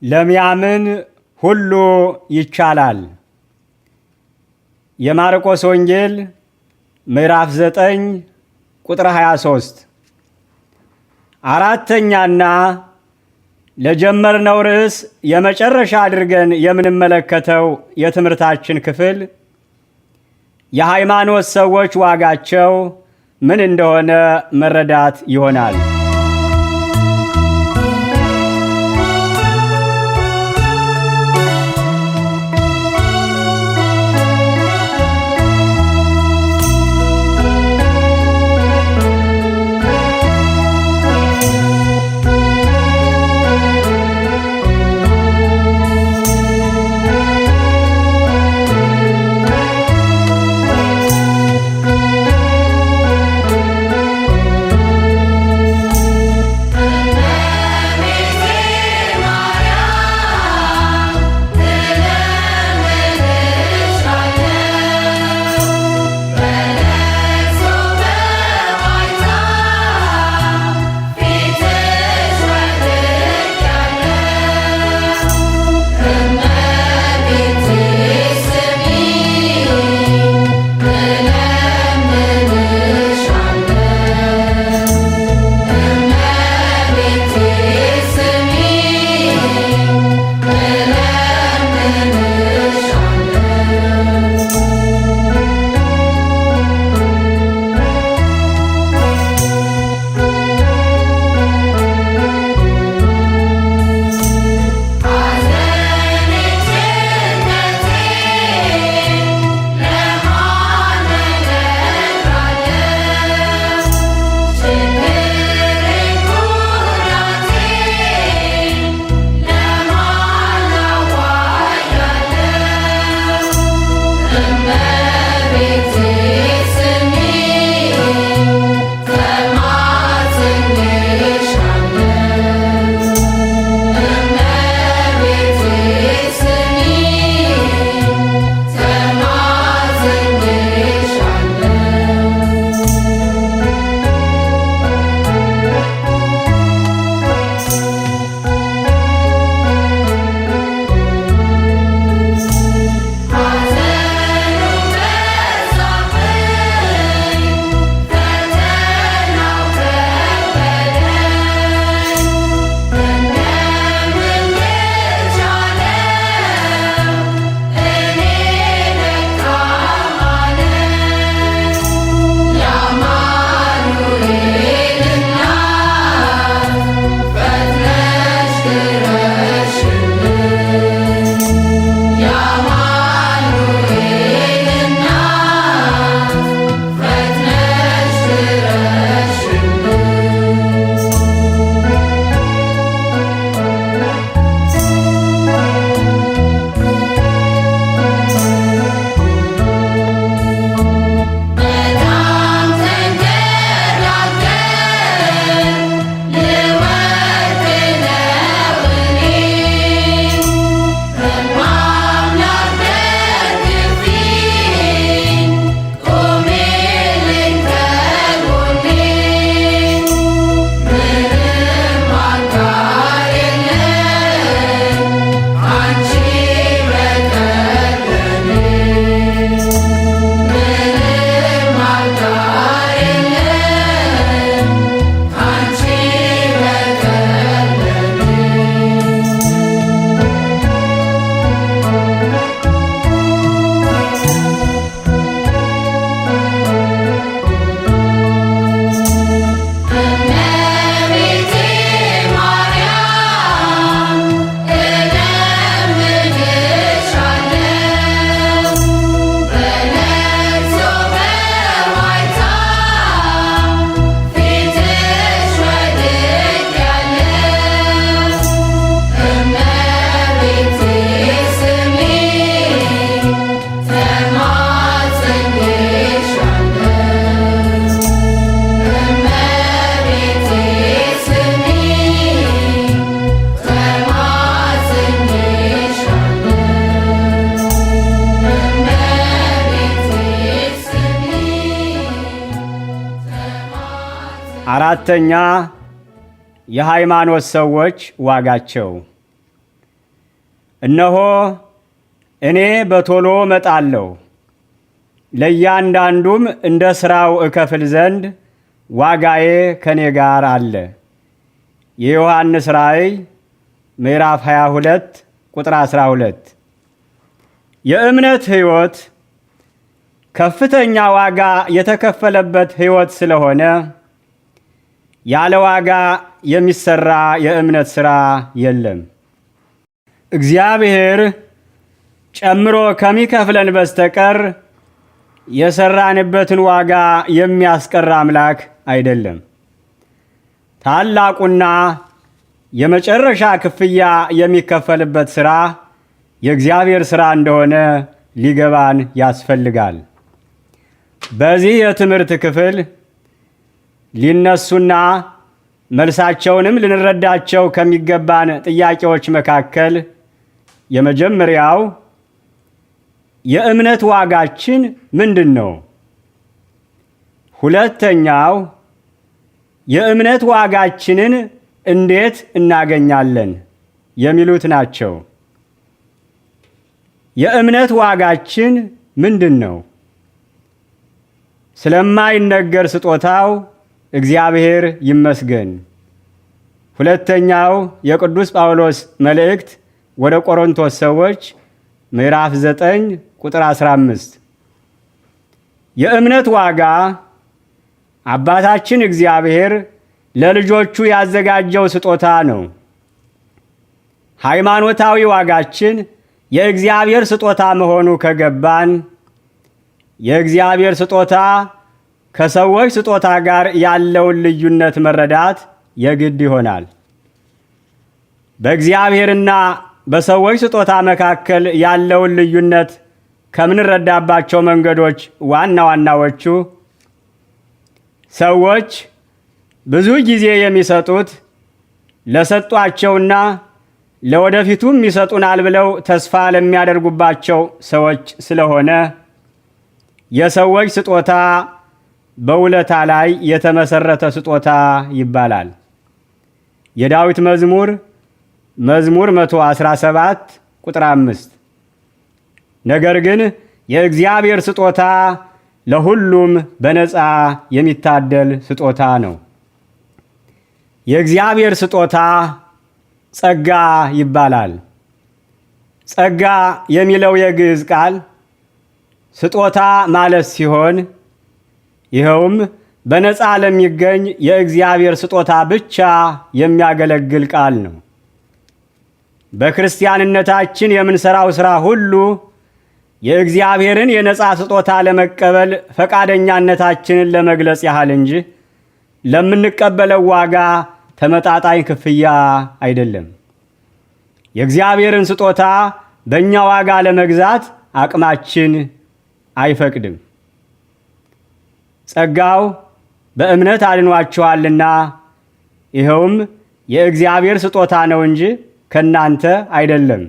ለሚያምን ሁሉ ይቻላል። የማርቆስ ወንጌል ምዕራፍ 9 ቁጥር 23። አራተኛና ለጀመርነው ርዕስ የመጨረሻ አድርገን የምንመለከተው የትምህርታችን ክፍል የሃይማኖት ሰዎች ዋጋቸው ምን እንደሆነ መረዳት ይሆናል። አራተኛ የሃይማኖት ሰዎች ዋጋቸው። እነሆ እኔ በቶሎ እመጣለሁ፣ ለእያንዳንዱም እንደ ሥራው እከፍል ዘንድ ዋጋዬ ከኔ ጋር አለ። የዮሐንስ ራእይ ምዕራፍ 22 ቁጥር 12። የእምነት ሕይወት ከፍተኛ ዋጋ የተከፈለበት ሕይወት ስለሆነ ያለ ዋጋ የሚሰራ የእምነት ሥራ የለም። እግዚአብሔር ጨምሮ ከሚከፍለን በስተቀር የሰራንበትን ዋጋ የሚያስቀር አምላክ አይደለም። ታላቁና የመጨረሻ ክፍያ የሚከፈልበት ሥራ የእግዚአብሔር ሥራ እንደሆነ ሊገባን ያስፈልጋል። በዚህ የትምህርት ክፍል ሊነሱና መልሳቸውንም ልንረዳቸው ከሚገባን ጥያቄዎች መካከል የመጀመሪያው የእምነት ዋጋችን ምንድን ነው? ሁለተኛው የእምነት ዋጋችንን እንዴት እናገኛለን የሚሉት ናቸው። የእምነት ዋጋችን ምንድን ነው? ስለማይነገር ስጦታው እግዚአብሔር ይመስገን። ሁለተኛው የቅዱስ ጳውሎስ መልእክት ወደ ቆሮንቶስ ሰዎች ምዕራፍ 9 ቁጥር 15። የእምነት ዋጋ አባታችን እግዚአብሔር ለልጆቹ ያዘጋጀው ስጦታ ነው። ሃይማኖታዊ ዋጋችን የእግዚአብሔር ስጦታ መሆኑ ከገባን የእግዚአብሔር ስጦታ ከሰዎች ስጦታ ጋር ያለውን ልዩነት መረዳት የግድ ይሆናል። በእግዚአብሔርና በሰዎች ስጦታ መካከል ያለውን ልዩነት ከምንረዳባቸው መንገዶች ዋና ዋናዎቹ ሰዎች ብዙ ጊዜ የሚሰጡት ለሰጧቸውና ለወደፊቱም ይሰጡናል ብለው ተስፋ ለሚያደርጉባቸው ሰዎች ስለሆነ የሰዎች ስጦታ በውለታ ላይ የተመሰረተ ስጦታ ይባላል። የዳዊት መዝሙር 117 ቁጥር 5። ነገር ግን የእግዚአብሔር ስጦታ ለሁሉም በነፃ የሚታደል ስጦታ ነው። የእግዚአብሔር ስጦታ ጸጋ ይባላል። ጸጋ የሚለው የግዕዝ ቃል ስጦታ ማለት ሲሆን ይኸውም በነፃ ለሚገኝ የእግዚአብሔር ስጦታ ብቻ የሚያገለግል ቃል ነው። በክርስቲያንነታችን የምንሰራው ሥራ ሁሉ የእግዚአብሔርን የነፃ ስጦታ ለመቀበል ፈቃደኛነታችንን ለመግለጽ ያህል እንጂ ለምንቀበለው ዋጋ ተመጣጣኝ ክፍያ አይደለም። የእግዚአብሔርን ስጦታ በእኛ ዋጋ ለመግዛት አቅማችን አይፈቅድም። ጸጋው በእምነት አድኗችኋልና ይኸውም የእግዚአብሔር ስጦታ ነው እንጂ ከእናንተ አይደለም፣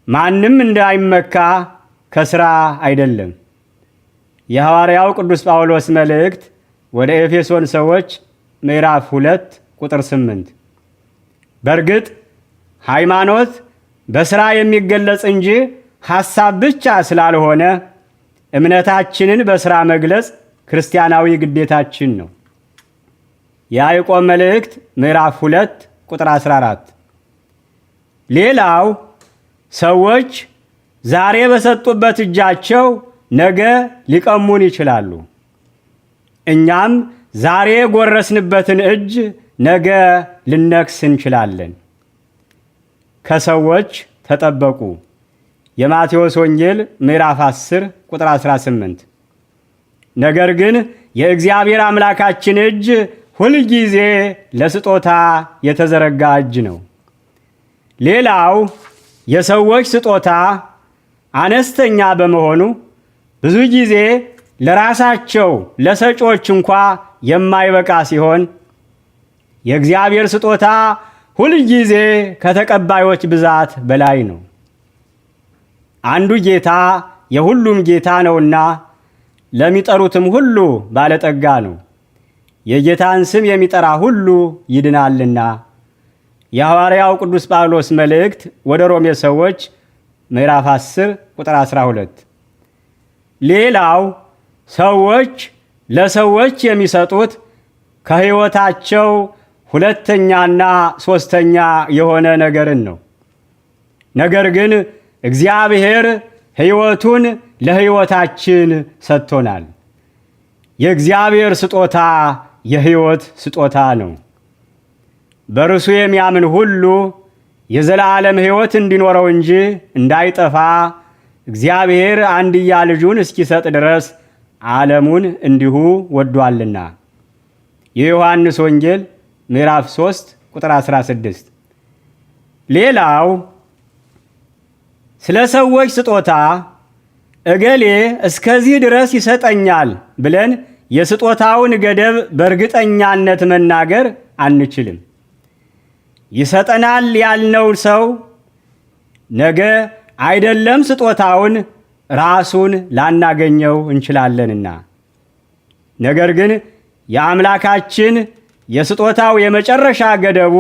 ማንም እንዳይመካ ከሥራ አይደለም። የሐዋርያው ቅዱስ ጳውሎስ መልእክት ወደ ኤፌሶን ሰዎች ምዕራፍ 2 ቁጥር 8። በእርግጥ ሃይማኖት በሥራ የሚገለጽ እንጂ ሐሳብ ብቻ ስላልሆነ እምነታችንን በሥራ መግለጽ ክርስቲያናዊ ግዴታችን ነው። የያዕቆብ መልእክት ምዕራፍ 2 ቁጥር 14። ሌላው ሰዎች ዛሬ በሰጡበት እጃቸው ነገ ሊቀሙን ይችላሉ። እኛም ዛሬ የጎረስንበትን እጅ ነገ ልነክስ እንችላለን። ከሰዎች ተጠበቁ። የማቴዎስ ወንጌል ምዕራፍ 10 ቁጥር 18። ነገር ግን የእግዚአብሔር አምላካችን እጅ ሁልጊዜ ለስጦታ የተዘረጋ እጅ ነው። ሌላው የሰዎች ስጦታ አነስተኛ በመሆኑ ብዙ ጊዜ ለራሳቸው ለሰጪዎች እንኳ የማይበቃ ሲሆን የእግዚአብሔር ስጦታ ሁልጊዜ ከተቀባዮች ብዛት በላይ ነው። አንዱ ጌታ የሁሉም ጌታ ነውና ለሚጠሩትም ሁሉ ባለጠጋ ነው። የጌታን ስም የሚጠራ ሁሉ ይድናልና የሐዋርያው ቅዱስ ጳውሎስ መልእክት ወደ ሮሜ ሰዎች ምዕራፍ 10 ቁጥር 12። ሌላው ሰዎች ለሰዎች የሚሰጡት ከሕይወታቸው ሁለተኛና ሦስተኛ የሆነ ነገርን ነው። ነገር ግን እግዚአብሔር ሕይወቱን ለሕይወታችን ሰጥቶናል። የእግዚአብሔር ስጦታ የሕይወት ስጦታ ነው። በእርሱ የሚያምን ሁሉ የዘላለም ሕይወት እንዲኖረው እንጂ እንዳይጠፋ እግዚአብሔር አንድያ ልጁን እስኪሰጥ ድረስ ዓለሙን እንዲሁ ወዷልና። የዮሐንስ ወንጌል ምዕራፍ 3 ቁጥር 16። ሌላው ስለ ሰዎች ስጦታ እገሌ እስከዚህ ድረስ ይሰጠኛል ብለን የስጦታውን ገደብ በእርግጠኛነት መናገር አንችልም። ይሰጠናል ያልነው ሰው ነገ አይደለም ስጦታውን ራሱን ላናገኘው እንችላለንና። ነገር ግን የአምላካችን የስጦታው የመጨረሻ ገደቡ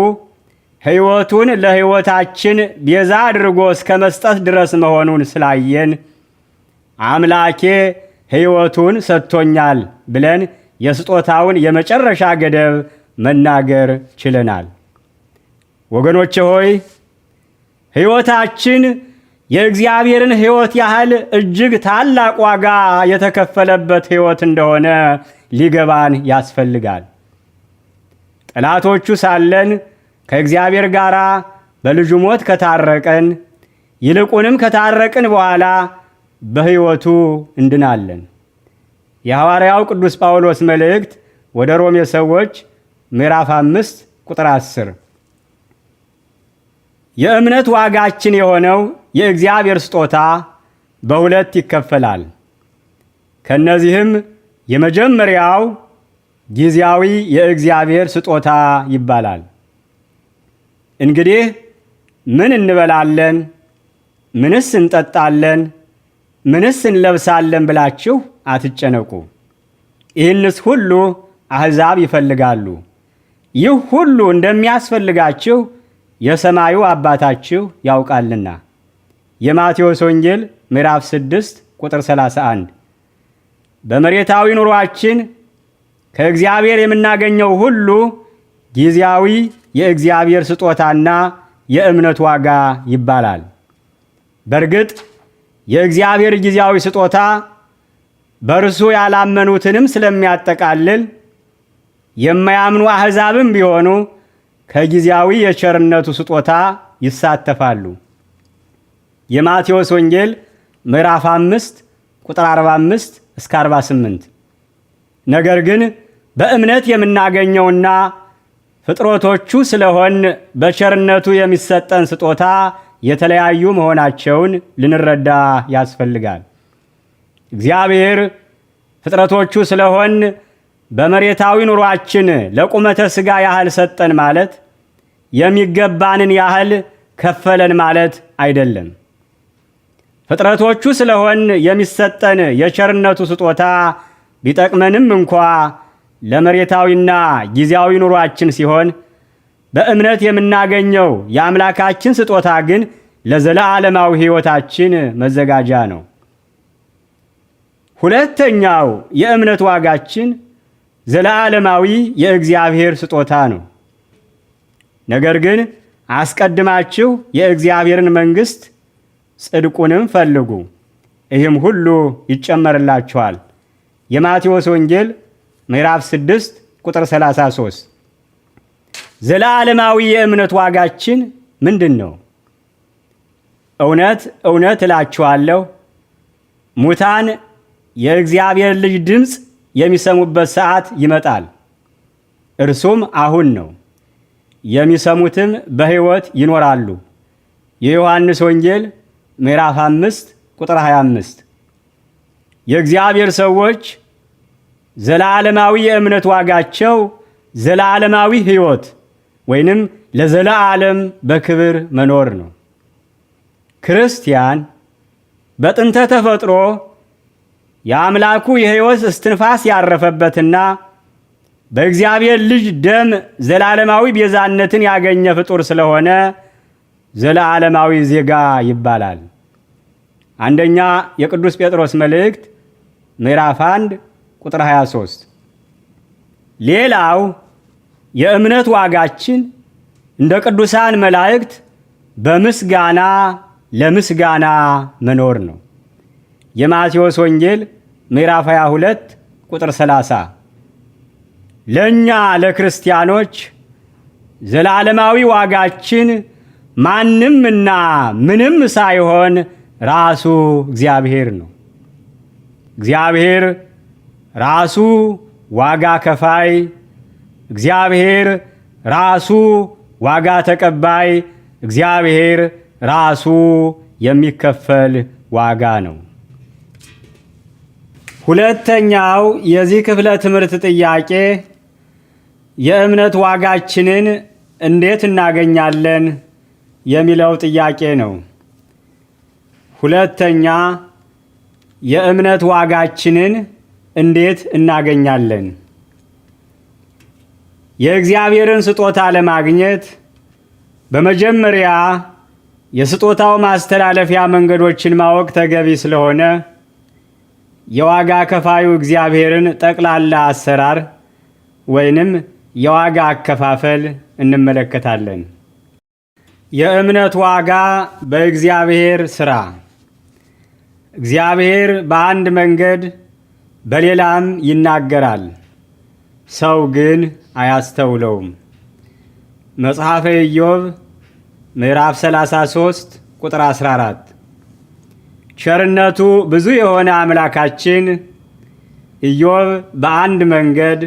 ሕይወቱን ለሕይወታችን ቤዛ አድርጎ እስከ መስጠት ድረስ መሆኑን ስላየን አምላኬ ሕይወቱን ሰጥቶኛል ብለን የስጦታውን የመጨረሻ ገደብ መናገር ችለናል። ወገኖቼ ሆይ ሕይወታችን የእግዚአብሔርን ሕይወት ያህል እጅግ ታላቅ ዋጋ የተከፈለበት ሕይወት እንደሆነ ሊገባን ያስፈልጋል። ጠላቶቹ ሳለን ከእግዚአብሔር ጋር በልጁ ሞት ከታረቀን ይልቁንም ከታረቅን በኋላ በሕይወቱ እንድናለን። የሐዋርያው ቅዱስ ጳውሎስ መልእክት ወደ ሮሜ ሰዎች ምዕራፍ 5 ቁጥር 10። የእምነት ዋጋችን የሆነው የእግዚአብሔር ስጦታ በሁለት ይከፈላል። ከነዚህም የመጀመሪያው ጊዜያዊ የእግዚአብሔር ስጦታ ይባላል። እንግዲህ ምን እንበላለን? ምንስ እንጠጣለን? ምንስ እንለብሳለን ብላችሁ አትጨነቁ። ይህንስ ሁሉ አሕዛብ ይፈልጋሉ። ይህ ሁሉ እንደሚያስፈልጋችሁ የሰማዩ አባታችሁ ያውቃልና። የማቴዎስ ወንጌል ምዕራፍ 6 ቁጥር 31። በመሬታዊ ኑሯችን ከእግዚአብሔር የምናገኘው ሁሉ ጊዜያዊ የእግዚአብሔር ስጦታና የእምነት ዋጋ ይባላል። በእርግጥ የእግዚአብሔር ጊዜያዊ ስጦታ በእርሱ ያላመኑትንም ስለሚያጠቃልል የማያምኑ አሕዛብም ቢሆኑ ከጊዜያዊ የቸርነቱ ስጦታ ይሳተፋሉ። የማቴዎስ ወንጌል ምዕራፍ 5 ቁጥር 45 እስከ 48። ነገር ግን በእምነት የምናገኘውና ፍጥረቶቹ ስለሆን በቸርነቱ የሚሰጠን ስጦታ የተለያዩ መሆናቸውን ልንረዳ ያስፈልጋል። እግዚአብሔር ፍጥረቶቹ ስለሆን በመሬታዊ ኑሯችን ለቁመተ ሥጋ ያህል ሰጠን ማለት የሚገባንን ያህል ከፈለን ማለት አይደለም። ፍጥረቶቹ ስለሆን የሚሰጠን የቸርነቱ ስጦታ ቢጠቅመንም እንኳ ለመሬታዊና ጊዜያዊ ኑሯችን ሲሆን በእምነት የምናገኘው የአምላካችን ስጦታ ግን ለዘላለማዊ ሕይወታችን መዘጋጃ ነው። ሁለተኛው የእምነት ዋጋችን ዘላለማዊ የእግዚአብሔር ስጦታ ነው። ነገር ግን አስቀድማችሁ የእግዚአብሔርን መንግሥት ጽድቁንም ፈልጉ፣ ይህም ሁሉ ይጨመርላችኋል። የማቴዎስ ወንጌል ምዕራፍ 6 ቁጥር 33። ዘላለማዊ የእምነት ዋጋችን ምንድን ነው? እውነት እውነት እላችኋለሁ ሙታን የእግዚአብሔር ልጅ ድምፅ የሚሰሙበት ሰዓት ይመጣል፣ እርሱም አሁን ነው። የሚሰሙትም በሕይወት ይኖራሉ። የዮሐንስ ወንጌል ምዕራፍ 5 ቁጥር 25። የእግዚአብሔር ሰዎች ዘላለማዊ የእምነት ዋጋቸው ዘላለማዊ ሕይወት ወይንም ለዘላለም በክብር መኖር ነው። ክርስቲያን በጥንተ ተፈጥሮ የአምላኩ የሕይወት እስትንፋስ ያረፈበትና በእግዚአብሔር ልጅ ደም ዘላለማዊ ቤዛነትን ያገኘ ፍጡር ስለሆነ ዘላለማዊ ዜጋ ይባላል። አንደኛ የቅዱስ ጴጥሮስ መልእክት ምዕራፍ 1 ቁጥር 23። ሌላው የእምነት ዋጋችን እንደ ቅዱሳን መላእክት በምስጋና ለምስጋና መኖር ነው። የማቴዎስ ወንጌል ምዕራፍ 22 ቁጥር 30። ለእኛ ለክርስቲያኖች ዘላለማዊ ዋጋችን ማንምና ምንም ሳይሆን ራሱ እግዚአብሔር ነው። እግዚአብሔር ራሱ ዋጋ ከፋይ፣ እግዚአብሔር ራሱ ዋጋ ተቀባይ፣ እግዚአብሔር ራሱ የሚከፈል ዋጋ ነው። ሁለተኛው የዚህ ክፍለ ትምህርት ጥያቄ የእምነት ዋጋችንን እንዴት እናገኛለን የሚለው ጥያቄ ነው። ሁለተኛ የእምነት ዋጋችንን እንዴት እናገኛለን? የእግዚአብሔርን ስጦታ ለማግኘት በመጀመሪያ የስጦታው ማስተላለፊያ መንገዶችን ማወቅ ተገቢ ስለሆነ የዋጋ ከፋዩ እግዚአብሔርን ጠቅላላ አሰራር ወይንም የዋጋ አከፋፈል እንመለከታለን። የእምነት ዋጋ በእግዚአብሔር ሥራ። እግዚአብሔር በአንድ መንገድ በሌላም ይናገራል፣ ሰው ግን አያስተውለውም። መጽሐፈ ኢዮብ ምዕራፍ 33 ቁጥር 14። ቸርነቱ ብዙ የሆነ አምላካችን ኢዮብ በአንድ መንገድ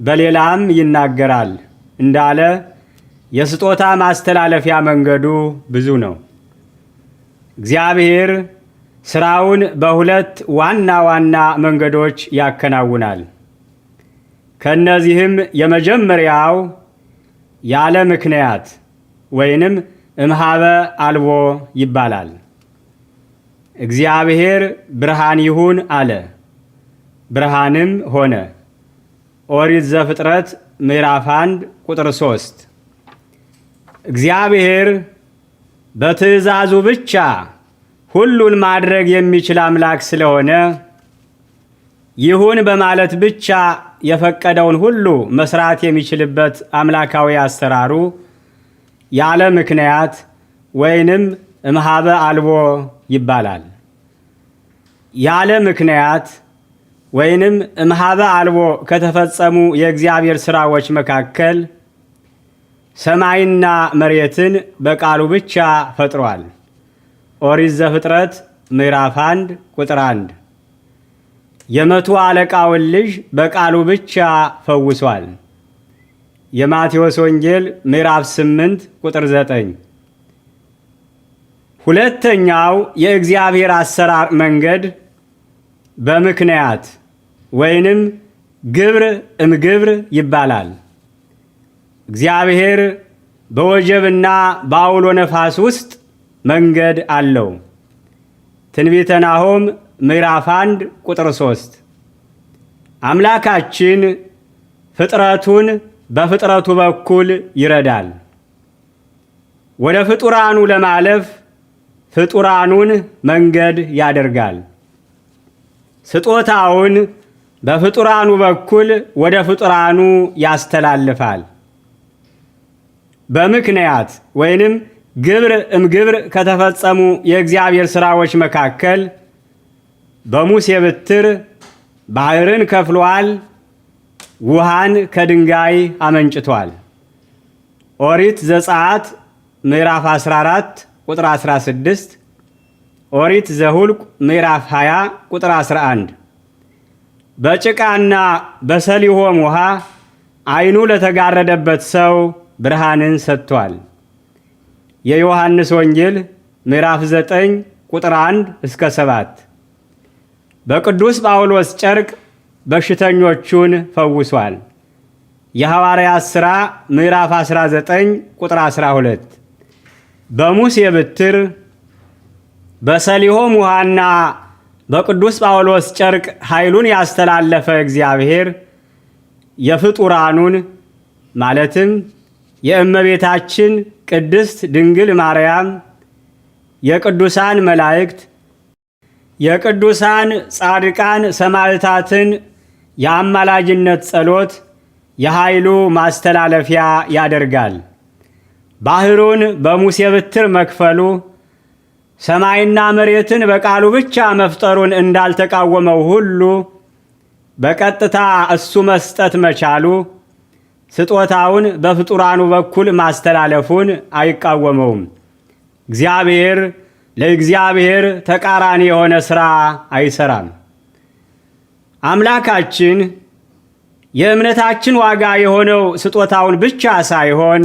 በሌላም ይናገራል እንዳለ የስጦታ ማስተላለፊያ መንገዱ ብዙ ነው። እግዚአብሔር ሥራውን በሁለት ዋና ዋና መንገዶች ያከናውናል። ከእነዚህም የመጀመሪያው ያለ ምክንያት ወይንም እምኀበ አልቦ ይባላል። እግዚአብሔር ብርሃን ይሁን አለ፣ ብርሃንም ሆነ። ኦሪት ዘፍጥረት ምዕራፍ 1 ቁጥር 3። እግዚአብሔር በትእዛዙ ብቻ ሁሉን ማድረግ የሚችል አምላክ ስለሆነ ይሁን በማለት ብቻ የፈቀደውን ሁሉ መስራት የሚችልበት አምላካዊ አሰራሩ ያለ ምክንያት ወይንም እምኀበ አልቦ ይባላል። ያለ ምክንያት ወይንም እምኀበ አልቦ ከተፈጸሙ የእግዚአብሔር ሥራዎች መካከል ሰማይና መሬትን በቃሉ ብቻ ፈጥሯል። ኦሪት ዘፍጥረት ምዕራፍ 1 ቁጥር 1። የመቶ አለቃውን ልጅ በቃሉ ብቻ ፈውሷል። የማቴዎስ ወንጌል ምዕራፍ 8 ቁጥር 9። ሁለተኛው የእግዚአብሔር አሰራር መንገድ በምክንያት ወይንም ግብር እምግብር ይባላል። እግዚአብሔር በወጀብና በአውሎ ነፋስ ውስጥ መንገድ አለው። ትንቢተ ናሆም ምዕራፍ 1 ቁጥር 3። አምላካችን ፍጥረቱን በፍጥረቱ በኩል ይረዳል። ወደ ፍጡራኑ ለማለፍ ፍጡራኑን መንገድ ያደርጋል። ስጦታውን በፍጡራኑ በኩል ወደ ፍጡራኑ ያስተላልፋል። በምክንያት ወይንም ግብር እምግብር ከተፈጸሙ የእግዚአብሔር ሥራዎች መካከል በሙሴ በትር ባሕርን ከፍሏል፣ ውሃን ከድንጋይ አመንጭቷል። ኦሪት ዘጸአት ምዕራፍ 14 ቁጥር 16፣ ኦሪት ዘሁልቅ ምዕራፍ 20 ቁጥር 11። በጭቃና በሰሊሆም ውሃ ዓይኑ ለተጋረደበት ሰው ብርሃንን ሰጥቷል። የዮሐንስ ወንጌል ምዕራፍ 9 ቁጥር 1 እስከ 7። በቅዱስ ጳውሎስ ጨርቅ በሽተኞቹን ፈውሷል። የሐዋርያት ሥራ ምዕራፍ 19 ቁጥር 12። በሙሴ በትር በሰሊሆም ውሃና በቅዱስ ጳውሎስ ጨርቅ ኃይሉን ያስተላለፈ እግዚአብሔር የፍጡራኑን ማለትም የእመቤታችን ቅድስት ድንግል ማርያም፣ የቅዱሳን መላእክት፣ የቅዱሳን ጻድቃን ሰማዕታትን የአማላጅነት ጸሎት የኃይሉ ማስተላለፊያ ያደርጋል። ባህሩን በሙሴ በትር መክፈሉ ሰማይና መሬትን በቃሉ ብቻ መፍጠሩን እንዳልተቃወመው ሁሉ በቀጥታ እሱ መስጠት መቻሉ ስጦታውን በፍጡራኑ በኩል ማስተላለፉን አይቃወመውም። እግዚአብሔር ለእግዚአብሔር ተቃራኒ የሆነ ሥራ አይሰራም። አምላካችን የእምነታችን ዋጋ የሆነው ስጦታውን ብቻ ሳይሆን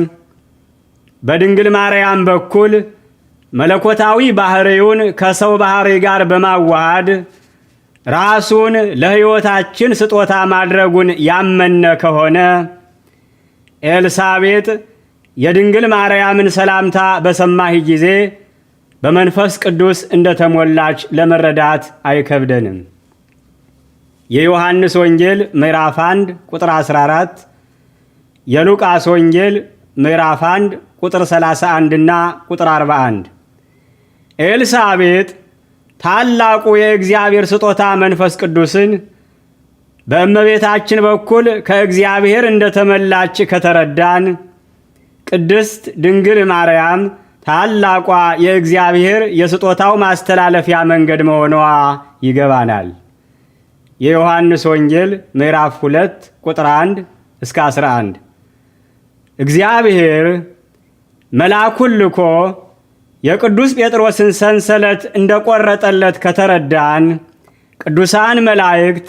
በድንግል ማርያም በኩል መለኮታዊ ባህሪውን ከሰው ባህሪ ጋር በማዋሃድ ራሱን ለሕይወታችን ስጦታ ማድረጉን ያመነ ከሆነ ኤልሳቤጥ የድንግል ማርያምን ሰላምታ በሰማህ ጊዜ በመንፈስ ቅዱስ እንደተሞላች ለመረዳት አይከብደንም። የዮሐንስ ወንጌል ምዕራፍ 1 ቁጥር 14፣ የሉቃስ ወንጌል ምዕራፍ 1 ቁጥር 31 እና ቁጥር 41። ኤልሳቤጥ ታላቁ የእግዚአብሔር ስጦታ መንፈስ ቅዱስን በእመቤታችን በኩል ከእግዚአብሔር እንደተመላች ከተረዳን፣ ቅድስት ድንግል ማርያም ታላቋ የእግዚአብሔር የስጦታው ማስተላለፊያ መንገድ መሆኗ ይገባናል። የዮሐንስ ወንጌል ምዕራፍ 2 ቁጥር 1 እስከ 11። እግዚአብሔር መልአኩን ልኮ የቅዱስ ጴጥሮስን ሰንሰለት እንደቆረጠለት ከተረዳን፣ ቅዱሳን መላእክት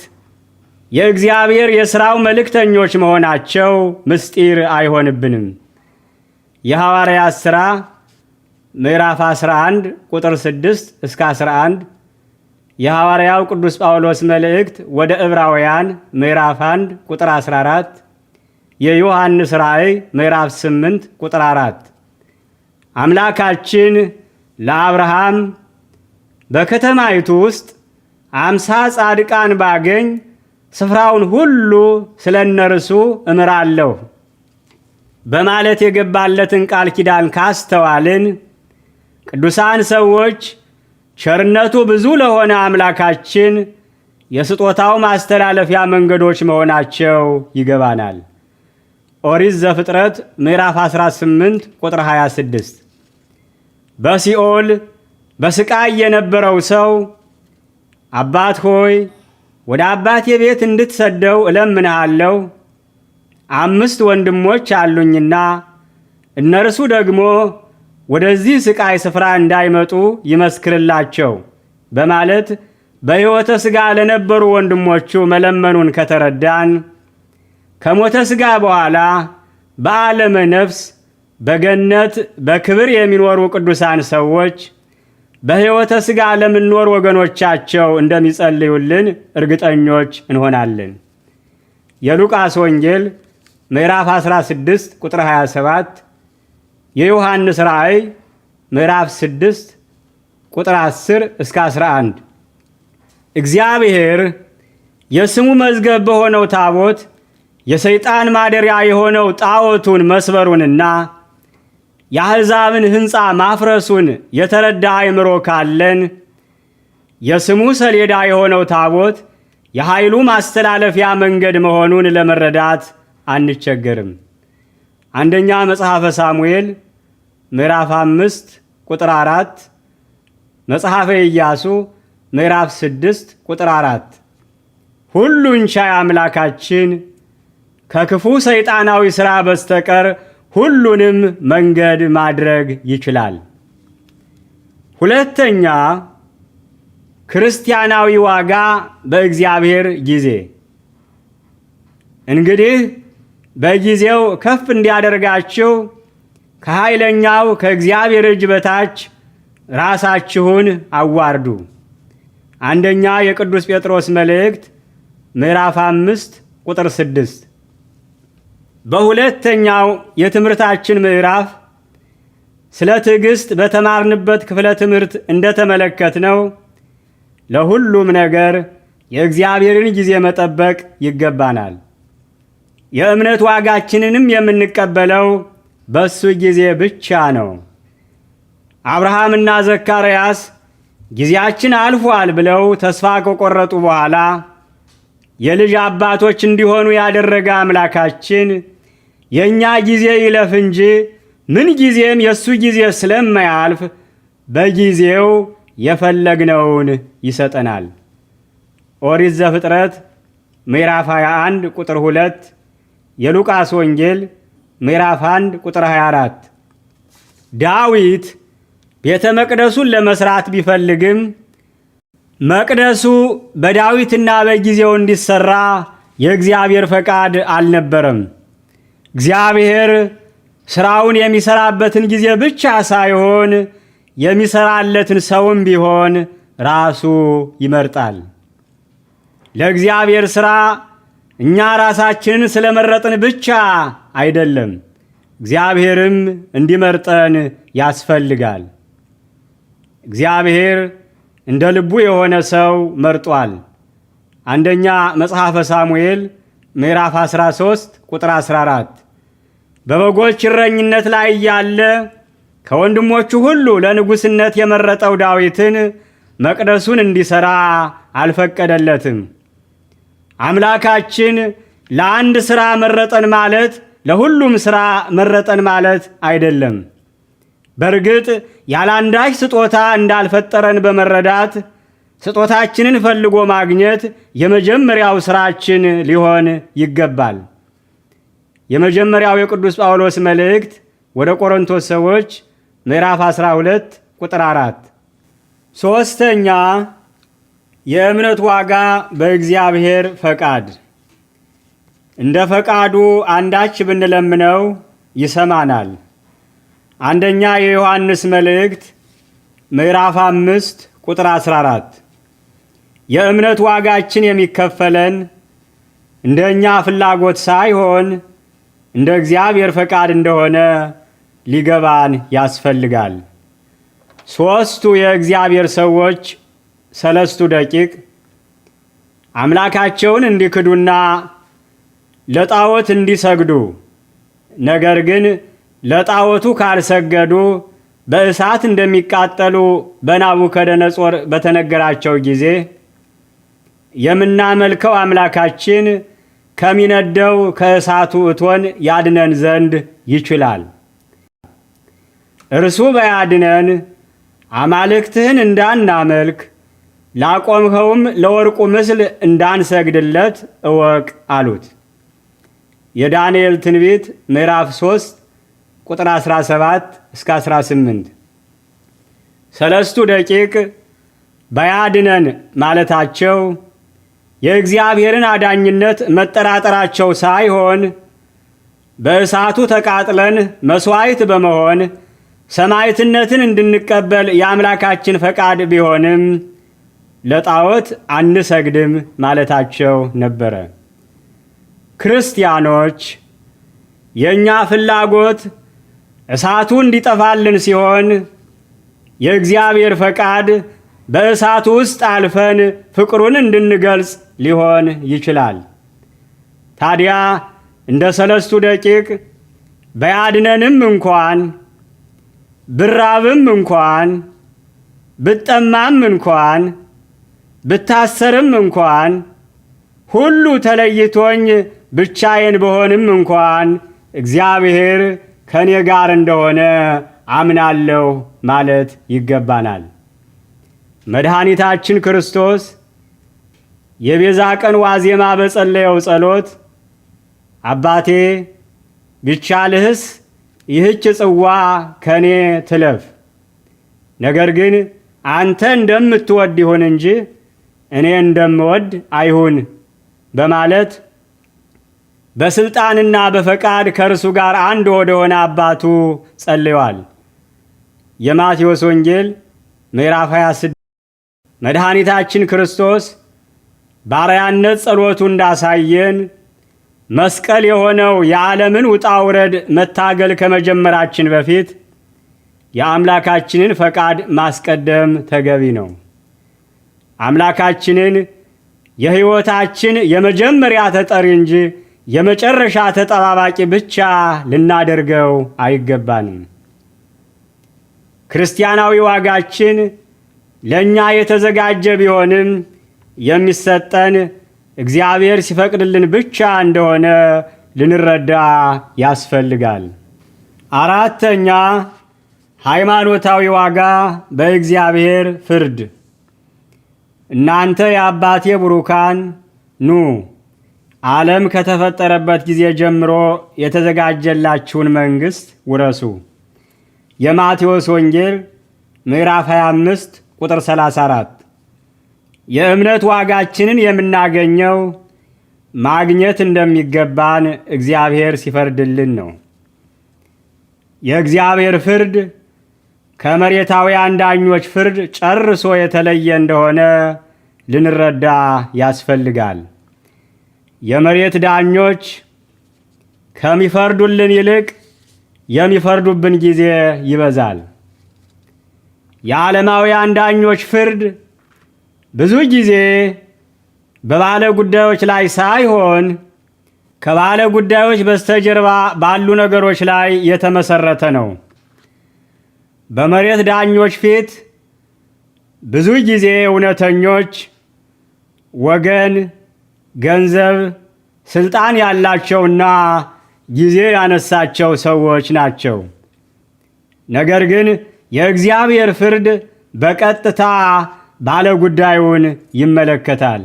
የእግዚአብሔር የሥራው መልእክተኞች መሆናቸው ምስጢር አይሆንብንም። የሐዋርያት ሥራ ምዕራፍ 11 ቁጥር 6 እስከ 11፣ የሐዋርያው ቅዱስ ጳውሎስ መልእክት ወደ ዕብራውያን ምዕራፍ 1 ቁጥር 14፣ የዮሐንስ ራእይ ምዕራፍ 8 ቁጥር 4። አምላካችን ለአብርሃም በከተማይቱ ውስጥ 50 ጻድቃን ባገኝ ስፍራውን ሁሉ ስለ እነርሱ እምራለሁ በማለት የገባለትን ቃል ኪዳን ካስተዋልን፣ ቅዱሳን ሰዎች ቸርነቱ ብዙ ለሆነ አምላካችን የስጦታው ማስተላለፊያ መንገዶች መሆናቸው ይገባናል። ኦሪት ዘፍጥረት ምዕራፍ 18 ቁጥር 26። በሲኦል በስቃይ የነበረው ሰው አባት ሆይ ወደ አባቴ ቤት እንድትሰደው እለምንሃለሁ፣ 5 ወንድሞች አሉኝና እነርሱ ደግሞ ወደዚህ ስቃይ ስፍራ እንዳይመጡ ይመስክርላቸው በማለት በሕይወተ ሥጋ ለነበሩ ወንድሞቹ መለመኑን ከተረዳን፣ ከሞተ ሥጋ በኋላ በዓለመ ነፍስ በገነት በክብር የሚኖሩ ቅዱሳን ሰዎች በሕይወተ ሥጋ ለምንኖር ወገኖቻቸው እንደሚጸልዩልን እርግጠኞች እንሆናለን። የሉቃስ ወንጌል ምዕራፍ 16 ቁጥር 27፣ የዮሐንስ ራእይ ምዕራፍ 6 ቁጥር 10 እስከ 11። እግዚአብሔር የስሙ መዝገብ በሆነው ታቦት የሰይጣን ማደሪያ የሆነው ጣዖቱን መስበሩንና የአሕዛብን ሕንፃ ማፍረሱን የተረዳ አእምሮ ካለን የስሙ ሰሌዳ የሆነው ታቦት የኃይሉ ማስተላለፊያ መንገድ መሆኑን ለመረዳት አንቸገርም። አንደኛ መጽሐፈ ሳሙኤል ምዕራፍ 5 ቁጥር 4፣ መጽሐፈ ኢያሱ ምዕራፍ 6 ቁጥር 4። ሁሉን ቻይ አምላካችን ከክፉ ሰይጣናዊ ሥራ በስተቀር ሁሉንም መንገድ ማድረግ ይችላል። ሁለተኛ፣ ክርስቲያናዊ ዋጋ በእግዚአብሔር ጊዜ። እንግዲህ በጊዜው ከፍ እንዲያደርጋችሁ ከኃይለኛው ከእግዚአብሔር እጅ በታች ራሳችሁን አዋርዱ። አንደኛ የቅዱስ ጴጥሮስ መልእክት ምዕራፍ 5 ቁጥር 6። በሁለተኛው የትምህርታችን ምዕራፍ ስለ ትዕግስት በተማርንበት ክፍለ ትምህርት እንደተመለከትነው ለሁሉም ነገር የእግዚአብሔርን ጊዜ መጠበቅ ይገባናል። የእምነት ዋጋችንንም የምንቀበለው በሱ ጊዜ ብቻ ነው። አብርሃምና ዘካርያስ ጊዜያችን አልፏል ብለው ተስፋ ከቆረጡ በኋላ የልጅ አባቶች እንዲሆኑ ያደረገ አምላካችን የእኛ ጊዜ ይለፍ እንጂ ምን ጊዜም የእሱ ጊዜ ስለማያልፍ በጊዜው የፈለግነውን ይሰጠናል። ኦሪት ዘፍጥረት ምዕራፍ 21 ቁጥር 2፣ የሉቃስ ወንጌል ምዕራፍ 1 ቁጥር 24። ዳዊት ቤተ መቅደሱን ለመስራት ቢፈልግም መቅደሱ በዳዊትና በጊዜው እንዲሰራ የእግዚአብሔር ፈቃድ አልነበረም። እግዚአብሔር ስራውን የሚሰራበትን ጊዜ ብቻ ሳይሆን የሚሰራለትን ሰውም ቢሆን ራሱ ይመርጣል። ለእግዚአብሔር ሥራ እኛ ራሳችንን ስለመረጥን ብቻ አይደለም፣ እግዚአብሔርም እንዲመርጠን ያስፈልጋል። እግዚአብሔር እንደ ልቡ የሆነ ሰው መርጧል። አንደኛ መጽሐፈ ሳሙኤል ምዕራፍ 13 ቁጥር 14። በበጎች እረኝነት ላይ እያለ ከወንድሞቹ ሁሉ ለንጉሥነት የመረጠው ዳዊትን መቅደሱን እንዲሠራ አልፈቀደለትም። አምላካችን ለአንድ ሥራ መረጠን ማለት ለሁሉም ሥራ መረጠን ማለት አይደለም። በእርግጥ ያላንዳች ስጦታ እንዳልፈጠረን በመረዳት ስጦታችንን ፈልጎ ማግኘት የመጀመሪያው ሥራችን ሊሆን ይገባል። የመጀመሪያው የቅዱስ ጳውሎስ መልእክት ወደ ቆሮንቶስ ሰዎች ምዕራፍ 12 ቁጥር 4። ሦስተኛ የእምነት ዋጋ በእግዚአብሔር ፈቃድ። እንደ ፈቃዱ አንዳች ብንለምነው ይሰማናል። አንደኛ የዮሐንስ መልእክት ምዕራፍ 5 ቁጥር 14። የእምነት ዋጋችን የሚከፈለን እንደኛ ፍላጎት ሳይሆን እንደ እግዚአብሔር ፈቃድ እንደሆነ ሊገባን ያስፈልጋል። ሦስቱ የእግዚአብሔር ሰዎች ሰለስቱ ደቂቅ አምላካቸውን እንዲክዱና ለጣዖት እንዲሰግዱ፣ ነገር ግን ለጣዖቱ ካልሰገዱ በእሳት እንደሚቃጠሉ በናቡከደነጾር በተነገራቸው ጊዜ የምናመልከው አምላካችን ከሚነደው ከእሳቱ እቶን ያድነን ዘንድ ይችላል። እርሱ ባያድነን አማልክትህን እንዳናመልክ ላቆምኸውም ለወርቁ ምስል እንዳንሰግድለት እወቅ አሉት። የዳንኤል ትንቢት ምዕራፍ 3 ቁጥር 17 እስከ 18። ሰለስቱ ደቂቅ ባያድነን ማለታቸው የእግዚአብሔርን አዳኝነት መጠራጠራቸው ሳይሆን በእሳቱ ተቃጥለን መሥዋዕት በመሆን ሰማዕትነትን እንድንቀበል የአምላካችን ፈቃድ ቢሆንም ለጣዖት አንሰግድም ማለታቸው ነበረ። ክርስቲያኖች የእኛ ፍላጎት እሳቱ እንዲጠፋልን ሲሆን የእግዚአብሔር ፈቃድ በእሳቱ ውስጥ አልፈን ፍቅሩን እንድንገልጽ ሊሆን ይችላል። ታዲያ እንደ ሰለስቱ ደቂቅ ባያድነንም እንኳን ብራብም እንኳን ብጠማም እንኳን ብታሰርም እንኳን ሁሉ ተለይቶኝ ብቻዬን በሆንም እንኳን እግዚአብሔር ከኔ ጋር እንደሆነ አምናለሁ ማለት ይገባናል። መድኃኒታችን ክርስቶስ የቤዛ ቀን ዋዜማ በጸለየው ጸሎት አባቴ ቢቻልህስ ይህች ጽዋ ከኔ ትለፍ፣ ነገር ግን አንተ እንደምትወድ ይሁን እንጂ እኔ እንደምወድ አይሁን በማለት በስልጣንና በፈቃድ ከእርሱ ጋር አንድ ወደሆነ አባቱ ጸልዮአል። የማቴዎስ ወንጌል ምዕራፍ 26። መድኃኒታችን ክርስቶስ ባሪያነት ጸሎቱ እንዳሳየን መስቀል የሆነው የዓለምን ውጣ ውረድ መታገል ከመጀመራችን በፊት የአምላካችንን ፈቃድ ማስቀደም ተገቢ ነው። አምላካችንን የሕይወታችን የመጀመሪያ ተጠሪ እንጂ የመጨረሻ ተጠባባቂ ብቻ ልናደርገው አይገባንም። ክርስቲያናዊ ዋጋችን ለእኛ የተዘጋጀ ቢሆንም የሚሰጠን እግዚአብሔር ሲፈቅድልን ብቻ እንደሆነ ልንረዳ ያስፈልጋል። አራተኛ፣ ሃይማኖታዊ ዋጋ በእግዚአብሔር ፍርድ። እናንተ የአባቴ ቡሩካን ኑ፣ ዓለም ከተፈጠረበት ጊዜ ጀምሮ የተዘጋጀላችሁን መንግሥት ውረሱ። የማቴዎስ ወንጌል ምዕራፍ 25 ቁጥር 34። የእምነት ዋጋችንን የምናገኘው ማግኘት እንደሚገባን እግዚአብሔር ሲፈርድልን ነው። የእግዚአብሔር ፍርድ ከመሬታውያን ዳኞች ፍርድ ጨርሶ የተለየ እንደሆነ ልንረዳ ያስፈልጋል። የመሬት ዳኞች ከሚፈርዱልን ይልቅ የሚፈርዱብን ጊዜ ይበዛል። የዓለማውያን ዳኞች ፍርድ ብዙ ጊዜ በባለ ጉዳዮች ላይ ሳይሆን ከባለ ጉዳዮች በስተጀርባ ባሉ ነገሮች ላይ የተመሰረተ ነው። በመሬት ዳኞች ፊት ብዙ ጊዜ እውነተኞች፣ ወገን፣ ገንዘብ፣ ስልጣን ያላቸውና ጊዜ ያነሳቸው ሰዎች ናቸው። ነገር ግን የእግዚአብሔር ፍርድ በቀጥታ ባለ ጉዳዩን ይመለከታል።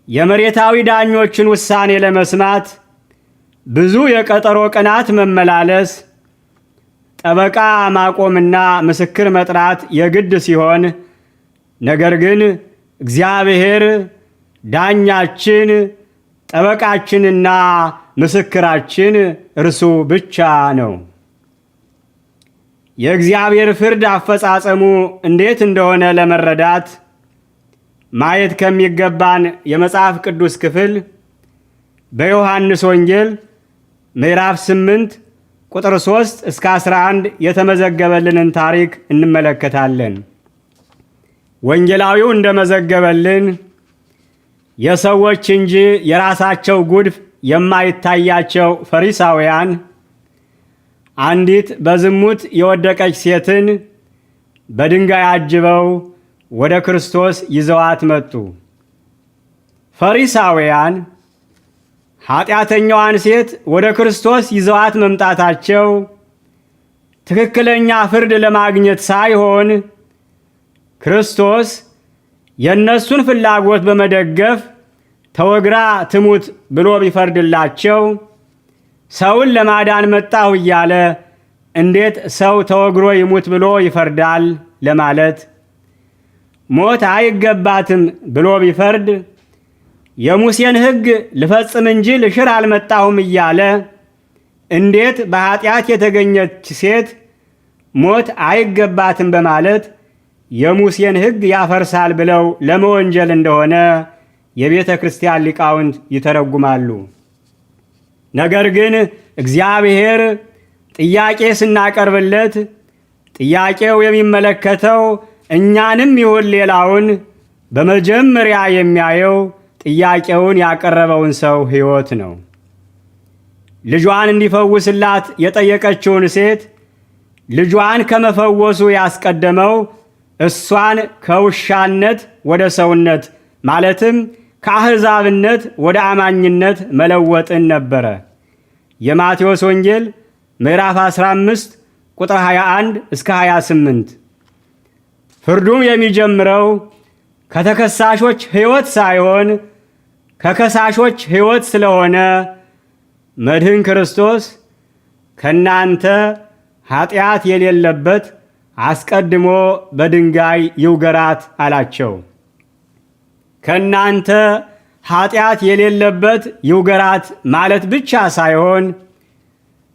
የመሬታዊ ዳኞችን ውሳኔ ለመስማት ብዙ የቀጠሮ ቀናት መመላለስ፣ ጠበቃ ማቆምና ምስክር መጥራት የግድ ሲሆን፣ ነገር ግን እግዚአብሔር ዳኛችን፣ ጠበቃችንና ምስክራችን እርሱ ብቻ ነው። የእግዚአብሔር ፍርድ አፈጻጸሙ እንዴት እንደሆነ ለመረዳት ማየት ከሚገባን የመጽሐፍ ቅዱስ ክፍል በዮሐንስ ወንጌል ምዕራፍ 8 ቁጥር 3 እስከ 11 የተመዘገበልንን ታሪክ እንመለከታለን። ወንጌላዊው እንደመዘገበልን የሰዎች እንጂ የራሳቸው ጉድፍ የማይታያቸው ፈሪሳውያን አንዲት በዝሙት የወደቀች ሴትን በድንጋይ አጅበው ወደ ክርስቶስ ይዘዋት መጡ። ፈሪሳውያን ኃጢአተኛዋን ሴት ወደ ክርስቶስ ይዘዋት መምጣታቸው ትክክለኛ ፍርድ ለማግኘት ሳይሆን ክርስቶስ የእነሱን ፍላጎት በመደገፍ ተወግራ ትሙት ብሎ ቢፈርድላቸው ሰውን ለማዳን መጣሁ እያለ እንዴት ሰው ተወግሮ ይሙት ብሎ ይፈርዳል ለማለት፣ ሞት አይገባትም ብሎ ቢፈርድ የሙሴን ሕግ ልፈጽም እንጂ ልሽር አልመጣሁም እያለ እንዴት በኃጢአት የተገኘች ሴት ሞት አይገባትም በማለት የሙሴን ሕግ ያፈርሳል ብለው ለመወንጀል እንደሆነ የቤተ ክርስቲያን ሊቃውንት ይተረጉማሉ። ነገር ግን እግዚአብሔር ጥያቄ ስናቀርብለት ጥያቄው የሚመለከተው እኛንም ይሁን ሌላውን በመጀመሪያ የሚያየው ጥያቄውን ያቀረበውን ሰው ሕይወት ነው። ልጇን እንዲፈውስላት የጠየቀችውን ሴት ልጇን ከመፈወሱ ያስቀደመው እሷን ከውሻነት ወደ ሰውነት ማለትም ከአሕዛብነት ወደ አማኝነት መለወጥን ነበረ። የማቴዎስ ወንጌል ምዕራፍ 15 ቁጥር 21 እስከ 28። ፍርዱም የሚጀምረው ከተከሳሾች ሕይወት ሳይሆን ከከሳሾች ሕይወት ስለሆነ መድህን ክርስቶስ ከእናንተ ኃጢአት የሌለበት አስቀድሞ በድንጋይ ይውገራት አላቸው። ከእናንተ ኃጢአት የሌለበት ይውገራት ማለት ብቻ ሳይሆን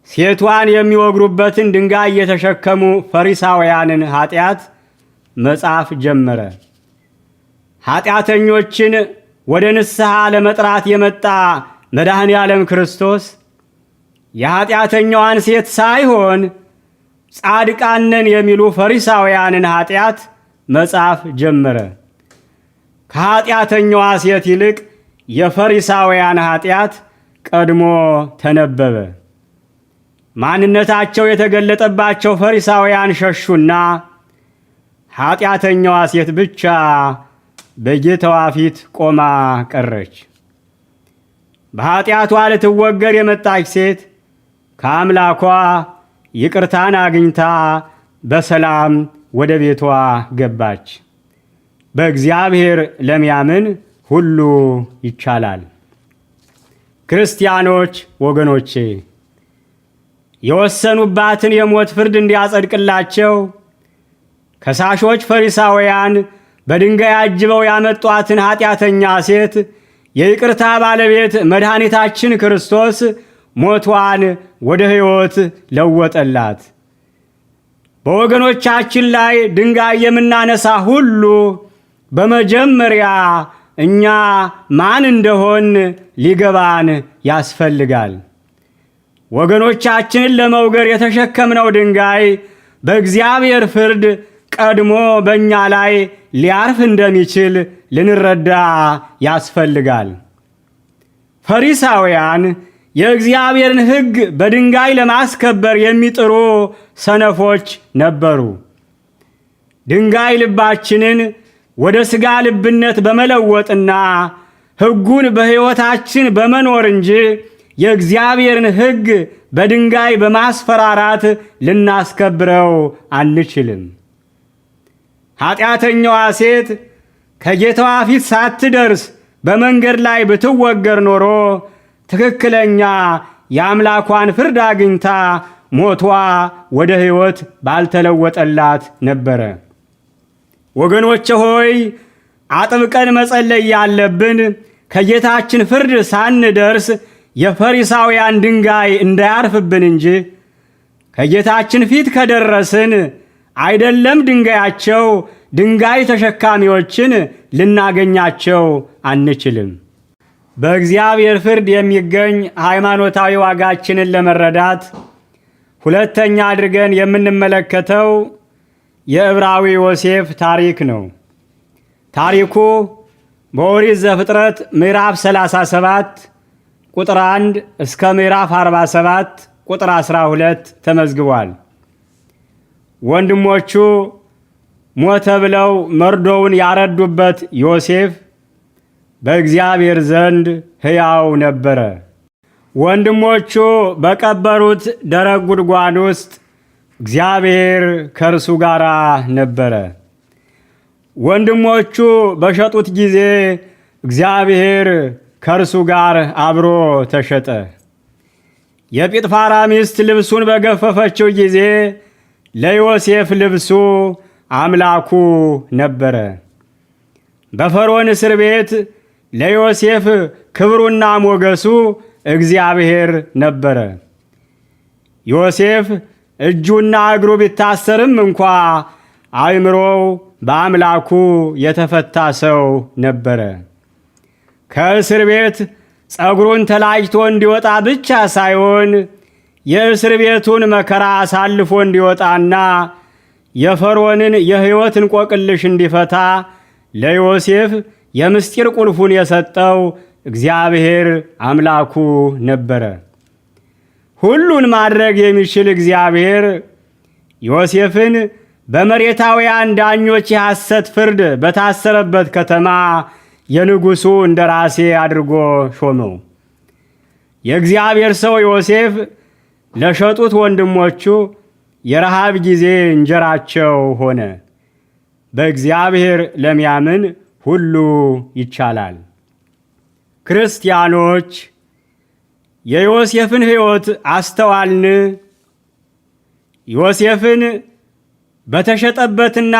ሴቷን የሚወግሩበትን ድንጋይ የተሸከሙ ፈሪሳውያንን ኃጢአት መጻፍ ጀመረ። ኃጢአተኞችን ወደ ንስሐ ለመጥራት የመጣ መድኃኔ ዓለም ክርስቶስ የኃጢአተኛዋን ሴት ሳይሆን ጻድቃን ነን የሚሉ ፈሪሳውያንን ኃጢአት መጻፍ ጀመረ። ከኃጢአተኛዋ ሴት ይልቅ የፈሪሳውያን ኃጢአት ቀድሞ ተነበበ። ማንነታቸው የተገለጠባቸው ፈሪሳውያን ሸሹና ኃጢአተኛዋ ሴት ብቻ በጌታዋ ፊት ቆማ ቀረች። በኃጢአቷ ልትወገር የመጣች ሴት ከአምላኳ ይቅርታን አግኝታ በሰላም ወደ ቤቷ ገባች። በእግዚአብሔር ለሚያምን ሁሉ ይቻላል። ክርስቲያኖች ወገኖቼ፣ የወሰኑባትን የሞት ፍርድ እንዲያጸድቅላቸው ከሳሾች ፈሪሳውያን በድንጋይ አጅበው ያመጧትን ኃጢአተኛ ሴት የይቅርታ ባለቤት መድኃኒታችን ክርስቶስ ሞቷን ወደ ሕይወት ለወጠላት። በወገኖቻችን ላይ ድንጋይ የምናነሳ ሁሉ በመጀመሪያ እኛ ማን እንደሆን ሊገባን ያስፈልጋል። ወገኖቻችንን ለመውገር የተሸከምነው ድንጋይ በእግዚአብሔር ፍርድ ቀድሞ በእኛ ላይ ሊያርፍ እንደሚችል ልንረዳ ያስፈልጋል። ፈሪሳውያን የእግዚአብሔርን ሕግ በድንጋይ ለማስከበር የሚጥሩ ሰነፎች ነበሩ። ድንጋይ ልባችንን ወደ ሥጋ ልብነት በመለወጥና ሕጉን በሕይወታችን በመኖር እንጂ የእግዚአብሔርን ሕግ በድንጋይ በማስፈራራት ልናስከብረው አንችልም። ኃጢአተኛዋ ሴት ከጌታዋ ፊት ሳትደርስ በመንገድ ላይ ብትወገር ኖሮ ትክክለኛ የአምላኳን ፍርድ አግኝታ ሞቷ ወደ ሕይወት ባልተለወጠላት ነበረ። ወገኖቼ ሆይ፣ አጥብቀን መጸለይ ያለብን ከጌታችን ፍርድ ሳንደርስ የፈሪሳውያን ድንጋይ እንዳያርፍብን እንጂ ከጌታችን ፊት ከደረስን አይደለም ድንጋያቸው ድንጋይ ተሸካሚዎችን ልናገኛቸው አንችልም። በእግዚአብሔር ፍርድ የሚገኝ ሃይማኖታዊ ዋጋችንን ለመረዳት ሁለተኛ አድርገን የምንመለከተው የዕብራዊ ዮሴፍ ታሪክ ነው። ታሪኩ በኦሪት ዘፍጥረት ምዕራፍ 37 ቁጥር 1 እስከ ምዕራፍ 47 ቁጥር 12 ተመዝግቧል። ወንድሞቹ ሞተ ብለው መርዶውን ያረዱበት ዮሴፍ በእግዚአብሔር ዘንድ ሕያው ነበረ። ወንድሞቹ በቀበሩት ደረቅ ጉድጓድ ውስጥ እግዚአብሔር ከእርሱ ጋር ነበረ። ወንድሞቹ በሸጡት ጊዜ እግዚአብሔር ከእርሱ ጋር አብሮ ተሸጠ። የጲጥፋራ ሚስት ልብሱን በገፈፈችው ጊዜ ለዮሴፍ ልብሱ አምላኩ ነበረ። በፈርዖን እስር ቤት ለዮሴፍ ክብሩና ሞገሱ እግዚአብሔር ነበረ። ዮሴፍ እጁና እግሩ ቢታሰርም እንኳ አእምሮው በአምላኩ የተፈታ ሰው ነበረ። ከእስር ቤት ጸጉሩን ተላጭቶ እንዲወጣ ብቻ ሳይሆን የእስር ቤቱን መከራ አሳልፎ እንዲወጣና የፈርዖንን የሕይወት እንቆቅልሽ እንዲፈታ ለዮሴፍ የምስጢር ቁልፉን የሰጠው እግዚአብሔር አምላኩ ነበረ። ሁሉን ማድረግ የሚችል እግዚአብሔር ዮሴፍን በመሬታውያን ዳኞች የሐሰት ፍርድ በታሰረበት ከተማ የንጉሡ እንደራሴ አድርጎ ሾመው። የእግዚአብሔር ሰው ዮሴፍ ለሸጡት ወንድሞቹ የረሃብ ጊዜ እንጀራቸው ሆነ። በእግዚአብሔር ለሚያምን ሁሉ ይቻላል። ክርስቲያኖች የዮሴፍን ሕይወት አስተዋልን? ዮሴፍን በተሸጠበትና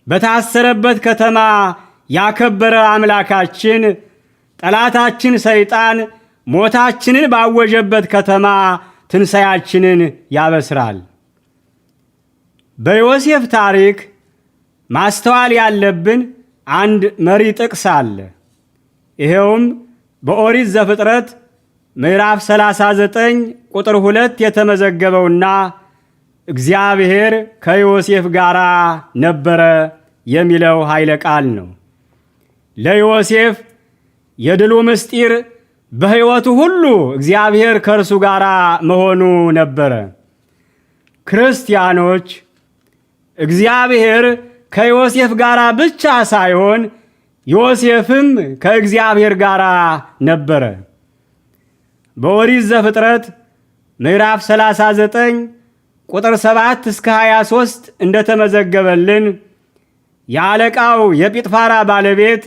በታሰረበት ከተማ ያከበረ አምላካችን ጠላታችን ሰይጣን ሞታችንን ባወጀበት ከተማ ትንሣኤያችንን ያበስራል። በዮሴፍ ታሪክ ማስተዋል ያለብን አንድ መሪ ጥቅስ አለ። ይሄውም በኦሪት ዘፍጥረት ምዕራፍ 39 ቁጥር 2 የተመዘገበውና እግዚአብሔር ከዮሴፍ ጋር ነበረ የሚለው ኃይለ ቃል ነው። ለዮሴፍ የድሉ ምስጢር በሕይወቱ ሁሉ እግዚአብሔር ከእርሱ ጋር መሆኑ ነበረ። ክርስቲያኖች እግዚአብሔር ከዮሴፍ ጋር ብቻ ሳይሆን ዮሴፍም ከእግዚአብሔር ጋር ነበረ። በኦሪት ዘፍጥረት ምዕራፍ 39 ቁጥር 7 እስከ 23 እንደተመዘገበልን የአለቃው የጲጥፋራ ባለቤት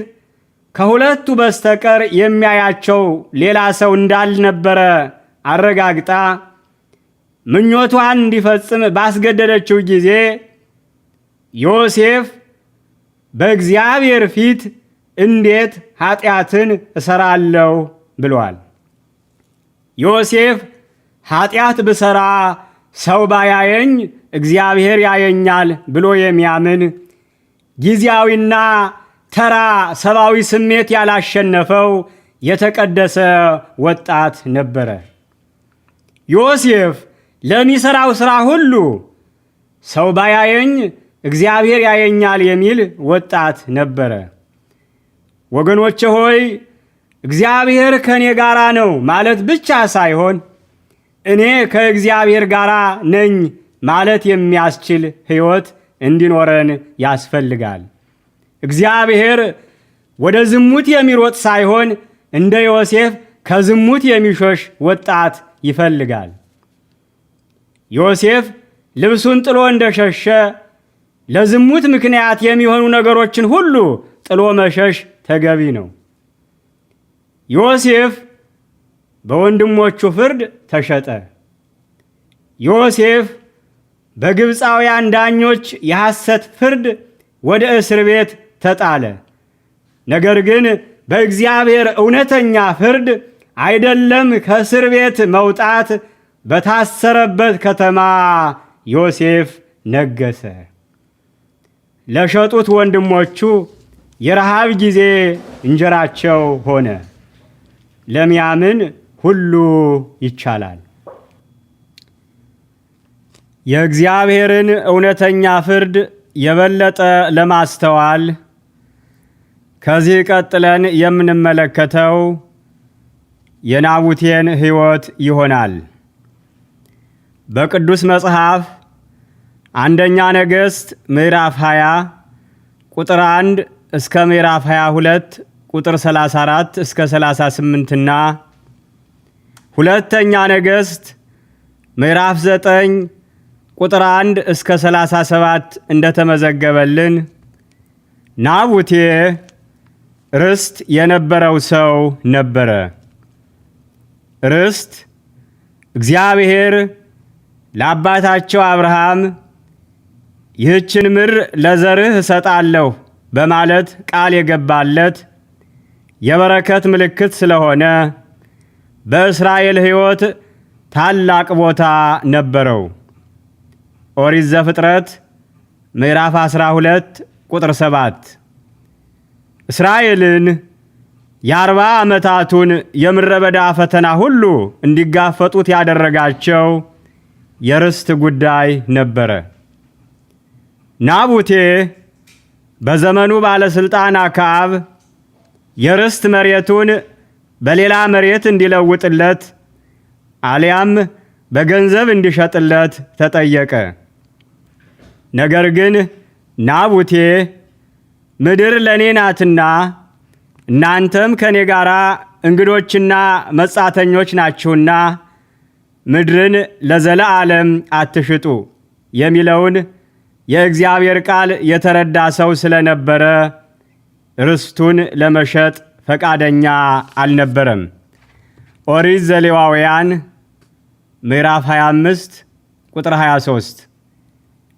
ከሁለቱ በስተቀር የሚያያቸው ሌላ ሰው እንዳልነበረ አረጋግጣ ምኞቷን እንዲፈጽም ባስገደደችው ጊዜ ዮሴፍ በእግዚአብሔር ፊት እንዴት ኃጢአትን እሰራለሁ ብሏል። ዮሴፍ ኃጢአት ብሰራ ሰው ባያየኝ እግዚአብሔር ያየኛል ብሎ የሚያምን ጊዜያዊና ተራ ሰብአዊ ስሜት ያላሸነፈው የተቀደሰ ወጣት ነበረ። ዮሴፍ ለሚሰራው ሥራ ሁሉ ሰው ባያየኝ እግዚአብሔር ያየኛል የሚል ወጣት ነበረ። ወገኖቼ ሆይ እግዚአብሔር ከእኔ ጋር ነው ማለት ብቻ ሳይሆን እኔ ከእግዚአብሔር ጋር ነኝ ማለት የሚያስችል ሕይወት እንዲኖረን ያስፈልጋል። እግዚአብሔር ወደ ዝሙት የሚሮጥ ሳይሆን እንደ ዮሴፍ ከዝሙት የሚሸሽ ወጣት ይፈልጋል። ዮሴፍ ልብሱን ጥሎ እንደሸሸ ለዝሙት ምክንያት የሚሆኑ ነገሮችን ሁሉ ጥሎ መሸሽ ተገቢ ነው። ዮሴፍ በወንድሞቹ ፍርድ ተሸጠ። ዮሴፍ በግብፃውያን ዳኞች የሐሰት ፍርድ ወደ እስር ቤት ተጣለ። ነገር ግን በእግዚአብሔር እውነተኛ ፍርድ አይደለም ከእስር ቤት መውጣት፣ በታሰረበት ከተማ ዮሴፍ ነገሰ። ለሸጡት ወንድሞቹ የረሃብ ጊዜ እንጀራቸው ሆነ። ለሚያምን ሁሉ ይቻላል። የእግዚአብሔርን እውነተኛ ፍርድ የበለጠ ለማስተዋል ከዚህ ቀጥለን የምንመለከተው የናቡቴን ሕይወት ይሆናል። በቅዱስ መጽሐፍ አንደኛ ነገሥት ምዕራፍ 20 ቁጥር 1 እስከ ምዕራፍ 22 ቁጥር 34 እስከ 38 እና ሁለተኛ ነገሥት ምዕራፍ 9 ቁጥር 1 እስከ 37 እንደተመዘገበልን ናቡቴ ርስት የነበረው ሰው ነበረ። ርስት እግዚአብሔር ለአባታቸው አብርሃም ይህችን ምድር ለዘርህ እሰጣለሁ በማለት ቃል የገባለት የበረከት ምልክት ስለሆነ በእስራኤል ሕይወት ታላቅ ቦታ ነበረው። ኦሪት ዘፍጥረት ምዕራፍ 12 ቁጥር 7 እስራኤልን የ40 ዓመታቱን የምድረ በዳ ፈተና ሁሉ እንዲጋፈጡት ያደረጋቸው የርስት ጉዳይ ነበረ። ናቡቴ በዘመኑ ባለስልጣን አክዓብ የርስት መሬቱን በሌላ መሬት እንዲለውጥለት አሊያም በገንዘብ እንዲሸጥለት ተጠየቀ። ነገር ግን ናቡቴ ምድር ለኔ ናትና እናንተም ከኔ ጋር እንግዶችና መጻተኞች ናችሁና ምድርን ለዘለዓለም አትሽጡ የሚለውን የእግዚአብሔር ቃል የተረዳ ሰው ስለነበረ ርስቱን ለመሸጥ ፈቃደኛ አልነበረም። ኦሪት ዘሌዋውያን ምዕራፍ 25 ቁጥር 23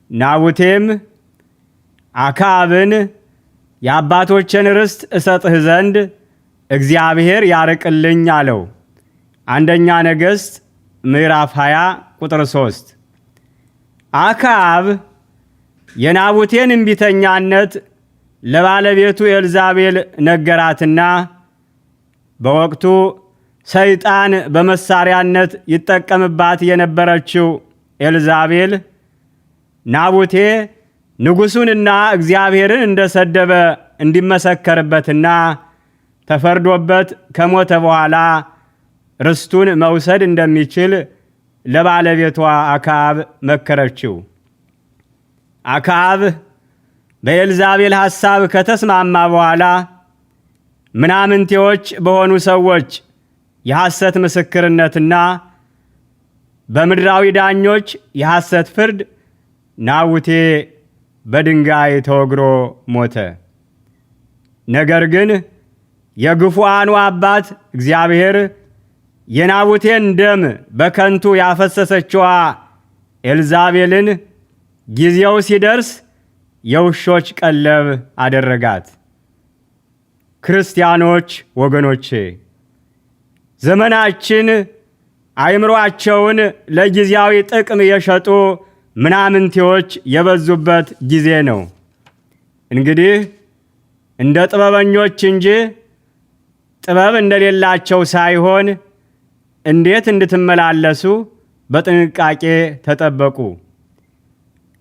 ናቡቴም አክዓብን የአባቶችን ርስት እሰጥህ ዘንድ እግዚአብሔር ያርቅልኝ አለው። አንደኛ ነገሥት ምዕራፍ 20 ቁጥር 3 አክዓብ የናቡቴን እምቢተኛነት ለባለቤቱ ኤልዛቤል ነገራትና በወቅቱ ሰይጣን በመሳሪያነት ይጠቀምባት የነበረችው ኤልዛቤል ናቡቴ ንጉሡንና እግዚአብሔርን እንደሰደበ እንዲመሰከርበትና ተፈርዶበት ከሞተ በኋላ ርስቱን መውሰድ እንደሚችል ለባለቤቷ አክዓብ መከረችው። አክዓብ በኤልዛቤል ሐሳብ ከተስማማ በኋላ ምናምንቴዎች በሆኑ ሰዎች የሐሰት ምስክርነትና በምድራዊ ዳኞች የሐሰት ፍርድ ናቡቴ በድንጋይ ተወግሮ ሞተ። ነገር ግን የግፉአኑ አባት እግዚአብሔር የናቡቴን ደም በከንቱ ያፈሰሰችዋ ኤልዛቤልን ጊዜው ሲደርስ የውሾች ቀለብ አደረጋት። ክርስቲያኖች ወገኖቼ፣ ዘመናችን አእምሮአቸውን ለጊዜያዊ ጥቅም የሸጡ ምናምንቴዎች የበዙበት ጊዜ ነው። እንግዲህ እንደ ጥበበኞች እንጂ ጥበብ እንደሌላቸው ሳይሆን እንዴት እንድትመላለሱ በጥንቃቄ ተጠበቁ።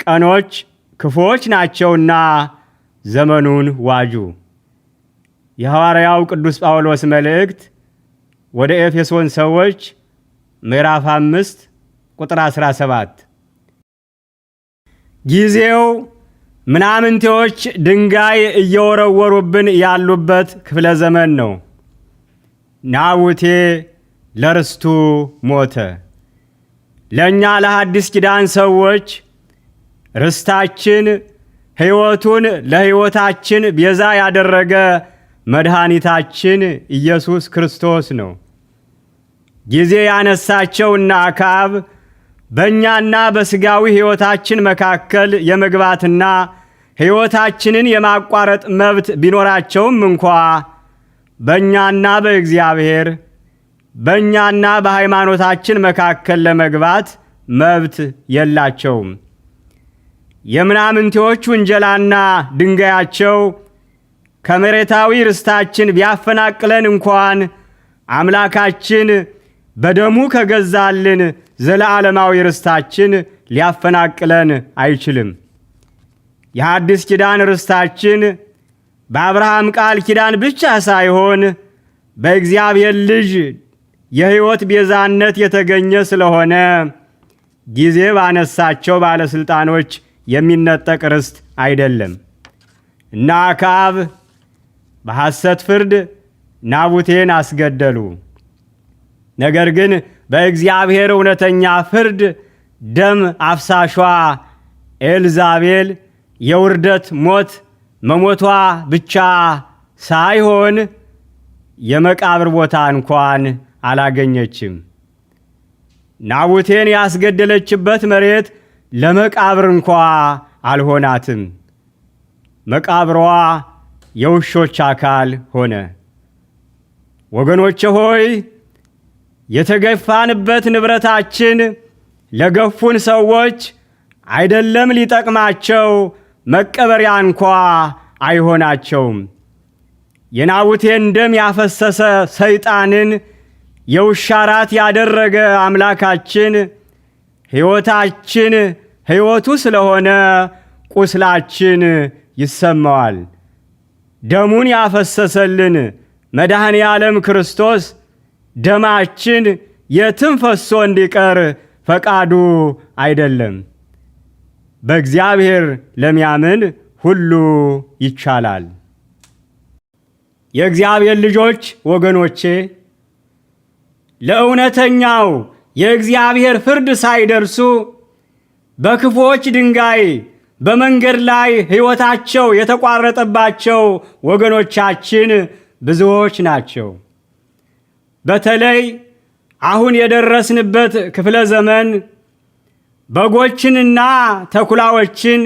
ቀኖች ክፉዎች ናቸውና ዘመኑን ዋጁ። የሐዋርያው ቅዱስ ጳውሎስ መልእክት ወደ ኤፌሶን ሰዎች ምዕራፍ 5 ቁጥር 17። ጊዜው ምናምንቴዎች ድንጋይ እየወረወሩብን ያሉበት ክፍለ ዘመን ነው። ናቡቴ ለርስቱ ሞተ። ለእኛ ለሐዲስ ኪዳን ሰዎች ርስታችን ሕይወቱን ለሕይወታችን ቤዛ ያደረገ መድኃኒታችን ኢየሱስ ክርስቶስ ነው። ጊዜ ያነሳቸውና አክዓብ በእኛና በሥጋዊ ሕይወታችን መካከል የመግባትና ሕይወታችንን የማቋረጥ መብት ቢኖራቸውም እንኳ በእኛና በእግዚአብሔር በእኛና በሃይማኖታችን መካከል ለመግባት መብት የላቸውም። የምናምንቴዎች ውንጀላና ድንጋያቸው ከመሬታዊ ርስታችን ቢያፈናቅለን እንኳን አምላካችን በደሙ ከገዛልን ዘለዓለማዊ ርስታችን ሊያፈናቅለን አይችልም። የሐዲስ ኪዳን ርስታችን በአብርሃም ቃል ኪዳን ብቻ ሳይሆን በእግዚአብሔር ልጅ የሕይወት ቤዛነት የተገኘ ስለሆነ ጊዜ ባነሳቸው ባለሥልጣኖች የሚነጠቅ ርስት አይደለም እና አክዓብ በሐሰት ፍርድ ናቡቴን አስገደሉ። ነገር ግን በእግዚአብሔር እውነተኛ ፍርድ ደም አፍሳሿ ኤልዛቤል የውርደት ሞት መሞቷ ብቻ ሳይሆን የመቃብር ቦታ እንኳን አላገኘችም። ናቡቴን ያስገደለችበት መሬት ለመቃብር እንኳ አልሆናትም። መቃብሯ የውሾች አካል ሆነ። ወገኖቼ ሆይ የተገፋንበት ንብረታችን ለገፉን ሰዎች አይደለም ሊጠቅማቸው መቀበሪያ እንኳ አይሆናቸውም። የናቡቴን ደም ያፈሰሰ ሰይጣንን የውሻ ራት ያደረገ አምላካችን ሕይወታችን ሕይወቱ ስለሆነ ቁስላችን ይሰማዋል። ደሙን ያፈሰሰልን መድኃኔ ዓለም ክርስቶስ ደማችን የትም ፈሶ እንዲቀር ፈቃዱ አይደለም። በእግዚአብሔር ለሚያምን ሁሉ ይቻላል። የእግዚአብሔር ልጆች ወገኖቼ፣ ለእውነተኛው የእግዚአብሔር ፍርድ ሳይደርሱ በክፉዎች ድንጋይ በመንገድ ላይ ሕይወታቸው የተቋረጠባቸው ወገኖቻችን ብዙዎች ናቸው። በተለይ አሁን የደረስንበት ክፍለ ዘመን በጎችንና ተኩላዎችን፣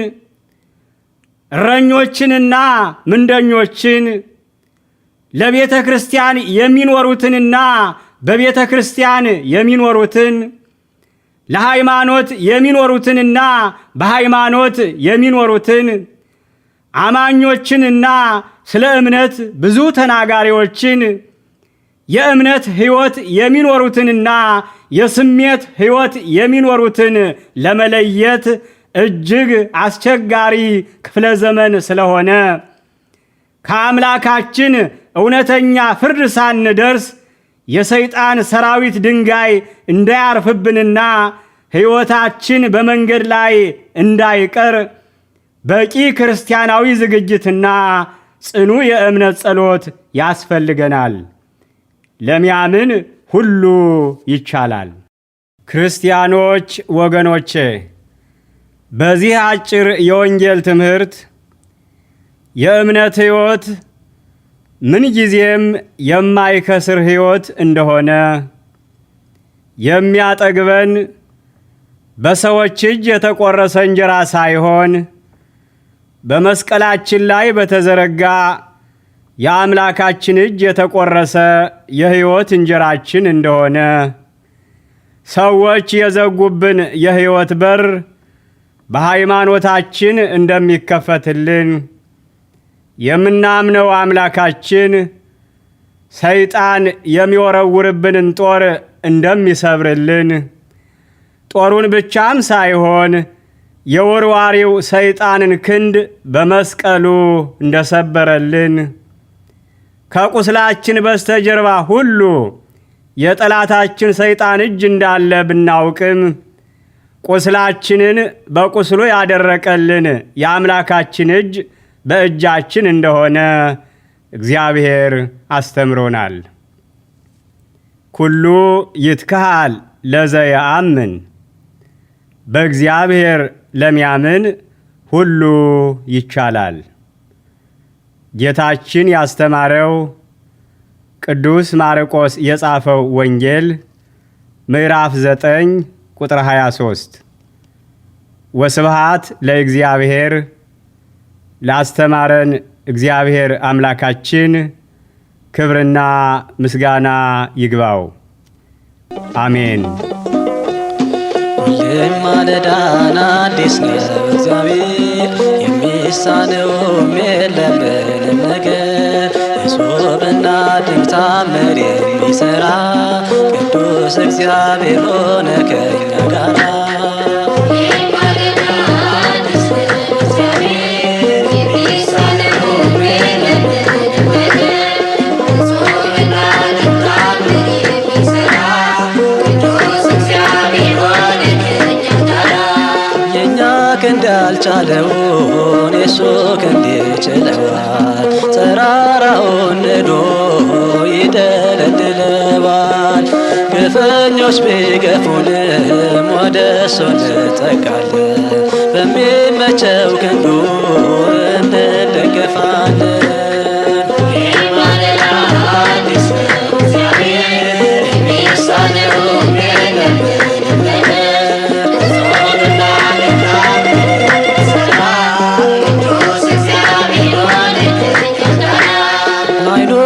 እረኞችንና ምንደኞችን፣ ለቤተ ክርስቲያን የሚኖሩትንና በቤተ ክርስቲያን የሚኖሩትን፣ ለሃይማኖት የሚኖሩትንና በሃይማኖት የሚኖሩትን፣ አማኞችንና ስለ እምነት ብዙ ተናጋሪዎችን፣ የእምነት ሕይወት የሚኖሩትንና የስሜት ሕይወት የሚኖሩትን ለመለየት እጅግ አስቸጋሪ ክፍለ ዘመን ስለሆነ ከአምላካችን እውነተኛ ፍርድ ሳንደርስ የሰይጣን ሰራዊት ድንጋይ እንዳያርፍብንና ሕይወታችን በመንገድ ላይ እንዳይቀር በቂ ክርስቲያናዊ ዝግጅትና ጽኑ የእምነት ጸሎት ያስፈልገናል። ለሚያምን ሁሉ ይቻላል። ክርስቲያኖች ወገኖቼ፣ በዚህ አጭር የወንጌል ትምህርት የእምነት ሕይወት ምንጊዜም የማይከስር ሕይወት እንደሆነ፣ የሚያጠግበን በሰዎች እጅ የተቆረሰ እንጀራ ሳይሆን በመስቀላችን ላይ በተዘረጋ የአምላካችን እጅ የተቆረሰ የሕይወት እንጀራችን እንደሆነ፣ ሰዎች የዘጉብን የሕይወት በር በሃይማኖታችን እንደሚከፈትልን፣ የምናምነው አምላካችን ሰይጣን የሚወረውርብንን ጦር እንደሚሰብርልን፣ ጦሩን ብቻም ሳይሆን የወርዋሪው ሰይጣንን ክንድ በመስቀሉ እንደሰበረልን፣ ከቁስላችን በስተጀርባ ሁሉ የጠላታችን ሰይጣን እጅ እንዳለ ብናውቅም ቁስላችንን በቁስሉ ያደረቀልን የአምላካችን እጅ በእጃችን እንደሆነ እግዚአብሔር አስተምሮናል። ኩሉ ይትከሃል ለዘየአምን፣ በእግዚአብሔር ለሚያምን ሁሉ ይቻላል። ጌታችን ያስተማረው ቅዱስ ማርቆስ የጻፈው ወንጌል ምዕራፍ 9 ቁጥር 23። ወስብሐት ለእግዚአብሔር። ላስተማረን እግዚአብሔር አምላካችን ክብርና ምስጋና ይግባው። አሜን። ሁሌም ማለዳና አዲስ ነው እግዚአብሔር፣ የሚሳነውም የለም ምንም ነገር። እጹብና ድንቅ ተአምር የሚሠራ ቅዱስ እግዚአብሔር ሆነ ከእኛ ጋራ። እንዳልቻለውን የሱ ክንድ ይችለዋል። ተራራውን ንዶ ይደለድለዋል። ግፈኞች ቢገፉንም ወደ እሱ እንጠጋለን። በሚመቸው ክንዱ እንደገፋለን።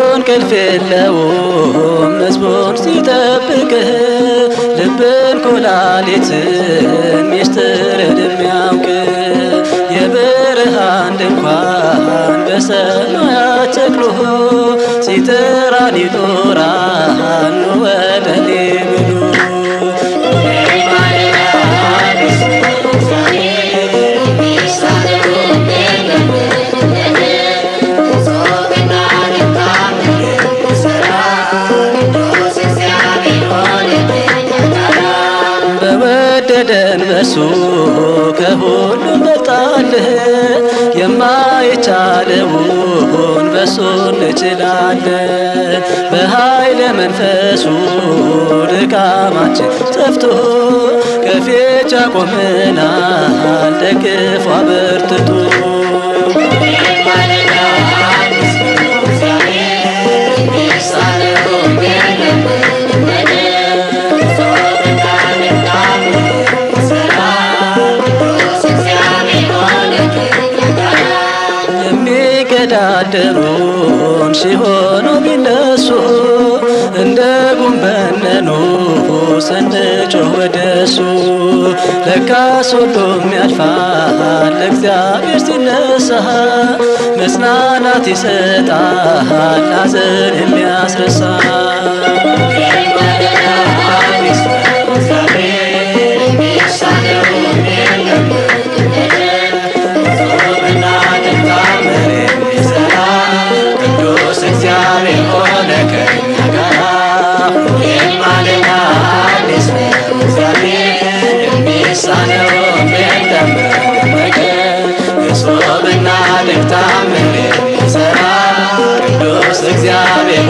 እንቅልፍ የለውም ሕዝቡን ሲጠብቅ፣ ልብን ኩላሊትን ሚስጥርን የሚያውቅ የብርሃን ድንኳን በሰማያት ተክሎ ሲጠራን ይኖራል ወደ እኔ ብሎ። በወደደን በሱ ከሁሉ እንበልጣለን። የማይቻለውን በሱ እንችላለን። በኃይለ መንፈሱ ድካማችን ጠፍቶ ከፊት ያቆመናል ደግፎ አበርትቶ። የሚገዳደሩን ሲሆኑ ቢነሱ እንደ ጉንበነኑ ስንጮህ ወደሱ። ለካስ ሁሉም ያልፋል እግዚአብሔር ሲነሳ፣ መጽናናት ይሰጣል ሐዘን የሚያስረሳ። ጻድቅ ታምር የሚሠራ ቅዱስ እግዚአብሔር